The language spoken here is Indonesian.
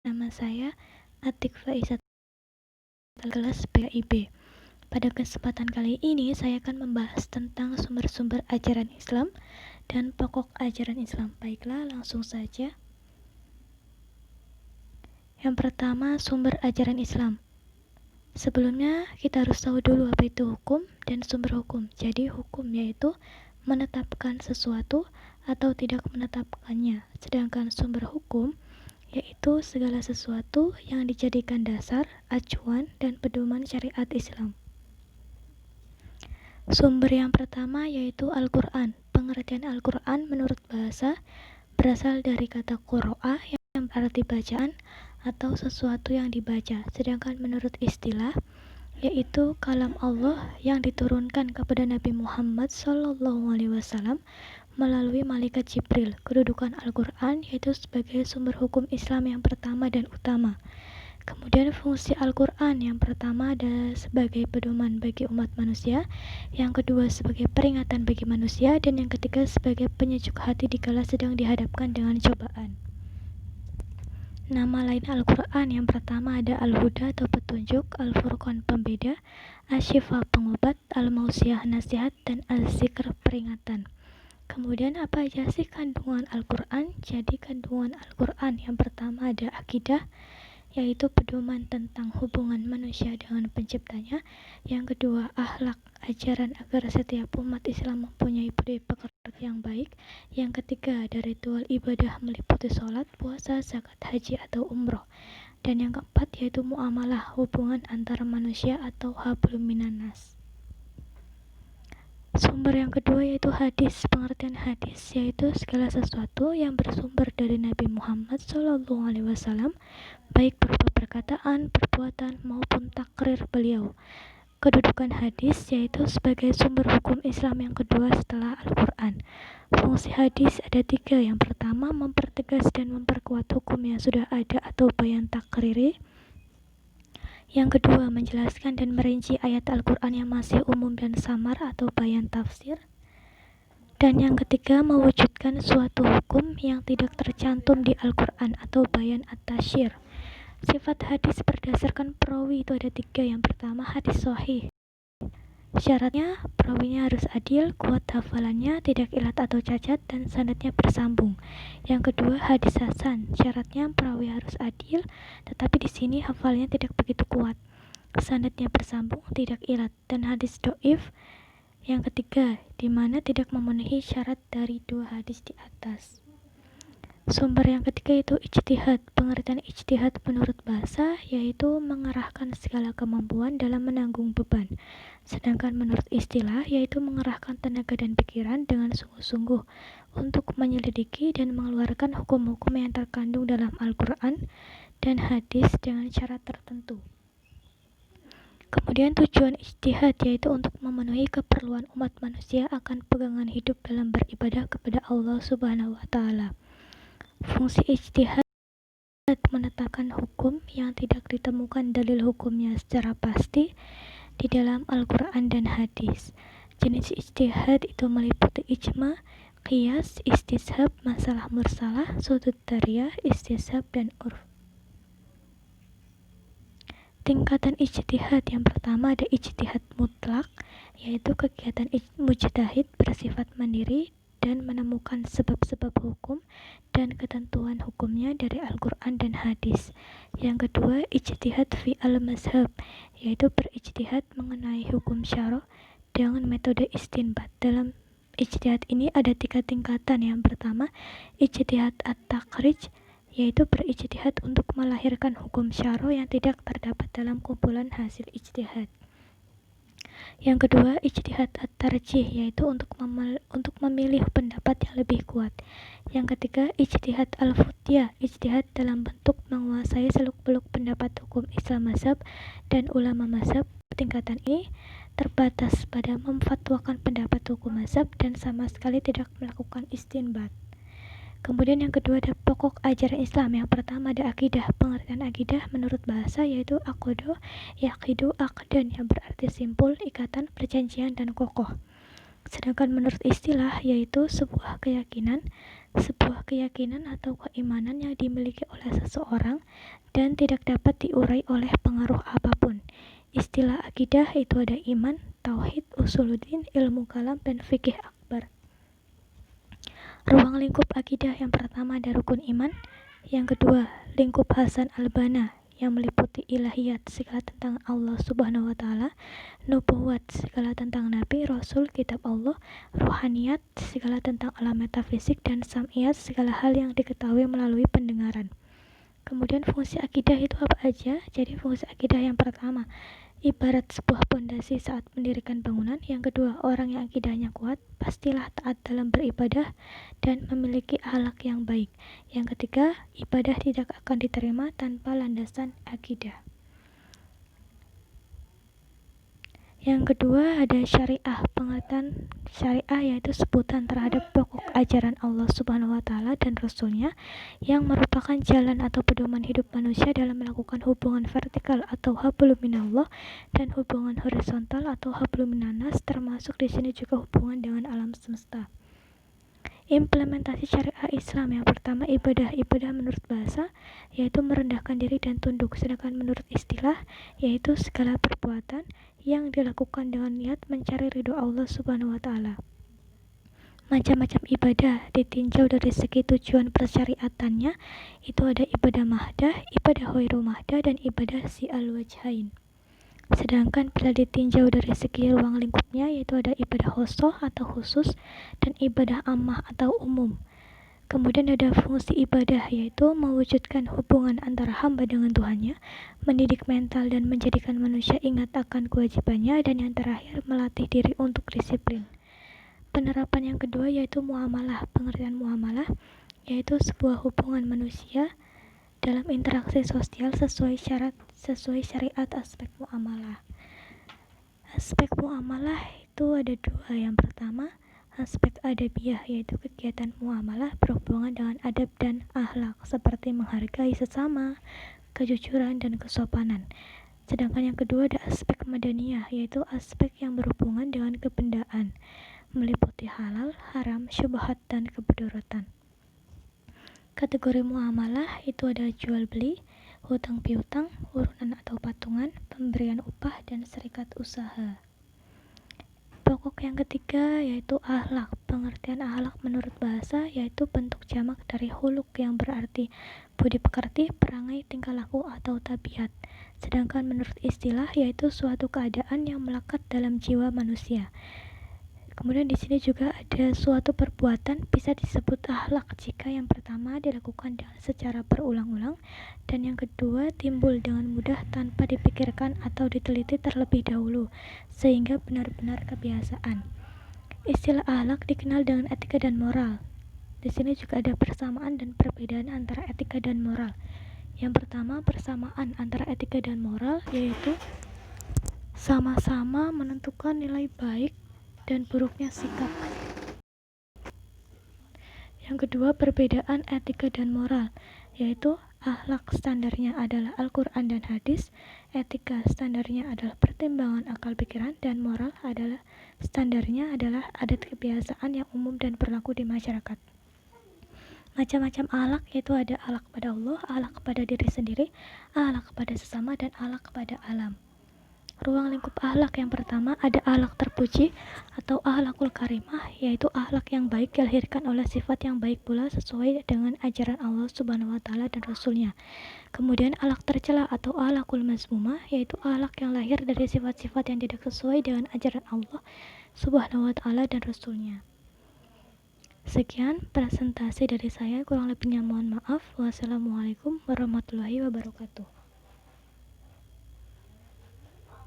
Nama saya Atik Faizat kelas PIB. Pada kesempatan kali ini saya akan membahas tentang sumber-sumber ajaran Islam dan pokok ajaran Islam. Baiklah, langsung saja. Yang pertama, sumber ajaran Islam. Sebelumnya kita harus tahu dulu apa itu hukum dan sumber hukum. Jadi hukum yaitu menetapkan sesuatu atau tidak menetapkannya. Sedangkan sumber hukum yaitu segala sesuatu yang dijadikan dasar, acuan, dan pedoman syariat Islam. Sumber yang pertama yaitu Al-Quran. Pengertian Al-Quran menurut bahasa berasal dari kata qoro'ah yang berarti bacaan atau sesuatu yang dibaca. Sedangkan menurut istilah yaitu kalam Allah yang diturunkan kepada Nabi Muhammad SAW melalui malaikat Jibril. Kedudukan Al-Quran yaitu sebagai sumber hukum Islam yang pertama dan utama. Kemudian fungsi Al-Quran yang pertama adalah sebagai pedoman bagi umat manusia, yang kedua sebagai peringatan bagi manusia, dan yang ketiga sebagai penyejuk hati dikala sedang dihadapkan dengan cobaan. Nama lain Al-Quran yang pertama ada Al-Huda atau petunjuk, Al-Furqan pembeda, Asy-Syifa pengobat, Al-Mausiyah nasihat, dan Al-Zikr peringatan. Kemudian apa aja sih kandungan Al-Quran? Jadi kandungan Al-Quran yang pertama ada akidah, yaitu pedoman tentang hubungan manusia dengan penciptanya. Yang kedua akhlak, ajaran agar setiap umat Islam mempunyai budaya pekerjaan yang baik. Yang ketiga ada ritual ibadah meliputi sholat, puasa, zakat, haji atau umroh. Dan yang keempat yaitu muamalah, hubungan antara manusia atau hablum minannas. Sumber yang kedua yaitu hadis. Pengertian hadis yaitu segala sesuatu yang bersumber dari Nabi Muhammad SAW, baik berupa perkataan, perbuatan, maupun takrir beliau. Kedudukan hadis yaitu sebagai sumber hukum Islam yang kedua setelah Al-Quran. Fungsi hadis ada tiga. Yang pertama, mempertegas dan memperkuat hukum yang sudah ada atau bayan takriri. Yang kedua, menjelaskan dan merinci ayat Al-Quran yang masih umum dan samar atau bayan tafsir. Dan yang ketiga, mewujudkan suatu hukum yang tidak tercantum di Al-Quran atau bayan at-tasyir. Sifat hadis berdasarkan perawi itu ada tiga. Yang pertama, hadis sahih. Syaratnya, perawinya harus adil, kuat hafalannya, tidak ilat atau cacat, dan sanadnya bersambung. Yang kedua, hadis hasan. Syaratnya, perawi harus adil, tetapi di sini hafalnya tidak begitu kuat. Sanadnya bersambung, tidak ilat. Dan hadis do'if. Yang ketiga, di mana tidak memenuhi syarat dari dua hadis di atas. Sumber yang ketiga itu ijtihad. Pengertian ijtihad menurut bahasa yaitu mengerahkan segala kemampuan dalam menanggung beban. Sedangkan menurut istilah yaitu mengerahkan tenaga dan pikiran dengan sungguh-sungguh untuk menyelidiki dan mengeluarkan hukum-hukum yang terkandung dalam Al-Quran dan hadis dengan syarat tertentu. Kemudian tujuan ijtihad yaitu untuk memenuhi keperluan umat manusia akan pegangan hidup dalam beribadah kepada Allah Subhanahu wa Ta'ala. Fungsi ijtihad menetapkan hukum yang tidak ditemukan dalil hukumnya secara pasti di dalam Al-Quran dan hadis. Jenis ijtihad itu meliputi ijma, qiyas, istishab, masalah mursalah, sudud dariyah, istishab, dan urf. Tingkatan ijtihad yang pertama ada ijtihad mutlak, yaitu kegiatan mujtahid bersifat mandiri dan menemukan sebab-sebab hukum dan ketentuan hukumnya dari Al-Quran dan hadis. Yang kedua, ijtihad fi al-mazhab, yaitu berijtihad mengenai hukum syara' dengan metode istinbat. Dalam ijtihad ini ada tiga tingkatan. Yang pertama, ijtihad at-takrij, yaitu berijtihad untuk melahirkan hukum syara' yang tidak terdapat dalam kumpulan hasil ijtihad. Yang kedua, ijtihad at-tarjih, yaitu untuk memilih pendapat yang lebih kuat. Yang ketiga, ijtihad al-futyah, ijtihad dalam bentuk menguasai seluk-beluk pendapat hukum Islam mazhab dan ulama mazhab. Tingkatan ini terbatas pada memfatwakan pendapat hukum mazhab dan sama sekali tidak melakukan istinbat. Kemudian yang kedua ada pokok ajaran Islam. Yang pertama ada akidah. Pengertian akidah menurut bahasa yaitu aqodo, yaqidu, aqdan yang berarti simpul, ikatan, perjanjian, dan kokoh. Sedangkan menurut istilah yaitu sebuah keyakinan, sebuah keyakinan atau keimanan yang dimiliki oleh seseorang dan tidak dapat diurai oleh pengaruh apapun. Istilah akidah itu ada iman, tauhid, usuluddin, ilmu kalam, dan fikih akbar. Ruang lingkup akidah yang pertama ada rukun iman, yang kedua lingkup Hasan al-Banna yang meliputi ilahiyat, segala tentang Allah Subhanahu wa Ta'ala, nubuwat, segala tentang Nabi, Rasul, kitab Allah, ruhaniyat, segala tentang alam metafisik, dan sam'iyat, segala hal yang diketahui melalui pendengaran. Kemudian fungsi akidah itu apa aja? Jadi fungsi akidah yang pertama, ibarat sebuah pondasi saat mendirikan bangunan. Yang kedua, orang yang akidahnya kuat pastilah taat dalam beribadah dan memiliki akhlak yang baik. Yang ketiga, ibadah tidak akan diterima tanpa landasan akidah. Yang kedua ada syariah. Pengertian syariah yaitu sebutan terhadap pokok ajaran Allah Subhanahu wa Ta'ala dan Rasulnya yang merupakan jalan atau pedoman hidup manusia dalam melakukan hubungan vertikal atau hablum minallah dan hubungan horizontal atau hablum minannas, termasuk di sini juga hubungan dengan alam semesta. Implementasi syariah Islam yang pertama ibadah menurut bahasa yaitu merendahkan diri dan tunduk, sedangkan menurut istilah yaitu segala perbuatan yang dilakukan dengan niat mencari ridho Allah Subhanahu wa Ta'ala. Macam-macam ibadah ditinjau dari segi tujuan persyariatannya, itu ada ibadah mahdah, ibadah ghairu mahdah, dan ibadah si al-wajhain. Sedangkan bila ditinjau dari segi ruang lingkupnya, yaitu ada ibadah khosoh atau khusus dan ibadah ammah atau umum. Kemudian ada fungsi ibadah, yaitu mewujudkan hubungan antara hamba dengan Tuhannya, mendidik mental dan menjadikan manusia ingat akan kewajibannya, dan yang terakhir melatih diri untuk disiplin. Penerapan yang kedua yaitu muamalah. Pengertian muamalah yaitu sebuah hubungan manusia dalam interaksi sosial sesuai syariat aspek muamalah. Aspek muamalah itu ada dua. Yang pertama, aspek adabiyah yaitu kegiatan muamalah berhubungan dengan adab dan akhlak seperti menghargai sesama, kejujuran, dan kesopanan. Sedangkan yang kedua ada aspek madaniyah yaitu aspek yang berhubungan dengan kebendaan, meliputi halal, haram, syubhat, dan kemudaratan. Kategori muamalah itu ada jual beli, hutang piutang, urunan atau patungan, pemberian upah, dan serikat usaha. Pokok yang ketiga yaitu akhlak. Pengertian akhlak menurut bahasa yaitu bentuk jamak dari huluk yang berarti budi pekerti, perangai, tingkah laku, atau tabiat. Sedangkan menurut istilah yaitu suatu keadaan yang melekat dalam jiwa manusia. Kemudian di sini juga ada suatu perbuatan bisa disebut akhlak jika yang pertama dilakukan secara berulang-ulang dan yang kedua timbul dengan mudah tanpa dipikirkan atau diteliti terlebih dahulu sehingga benar-benar kebiasaan. Istilah akhlak dikenal dengan etika dan moral. Di sini juga ada persamaan dan perbedaan antara etika dan moral. Yang pertama, persamaan antara etika dan moral yaitu sama-sama menentukan nilai baik dan buruknya sikap. Yang kedua, perbedaan etika dan moral, yaitu akhlak standarnya adalah Al-Quran dan hadis, etika standarnya adalah pertimbangan akal pikiran, dan moral adalah standarnya adalah adat kebiasaan yang umum dan berlaku di masyarakat. Macam-macam akhlak yaitu ada akhlak kepada Allah, akhlak kepada diri sendiri, akhlak kepada sesama, dan akhlak kepada alam. Ruang lingkup akhlak yang pertama ada akhlak terpuji atau akhlakul karimah, yaitu akhlak yang baik dilahirkan oleh sifat yang baik pula sesuai dengan ajaran Allah Subhanahu wa Ta'ala dan Rasulnya. Kemudian akhlak tercela atau akhlakul mazmumah, yaitu akhlak yang lahir dari sifat-sifat yang tidak sesuai dengan ajaran Allah Subhanahu wa Ta'ala dan Rasulnya. Sekian presentasi dari saya, kurang lebihnya mohon maaf. Wassalamualaikum warahmatullahi wabarakatuh.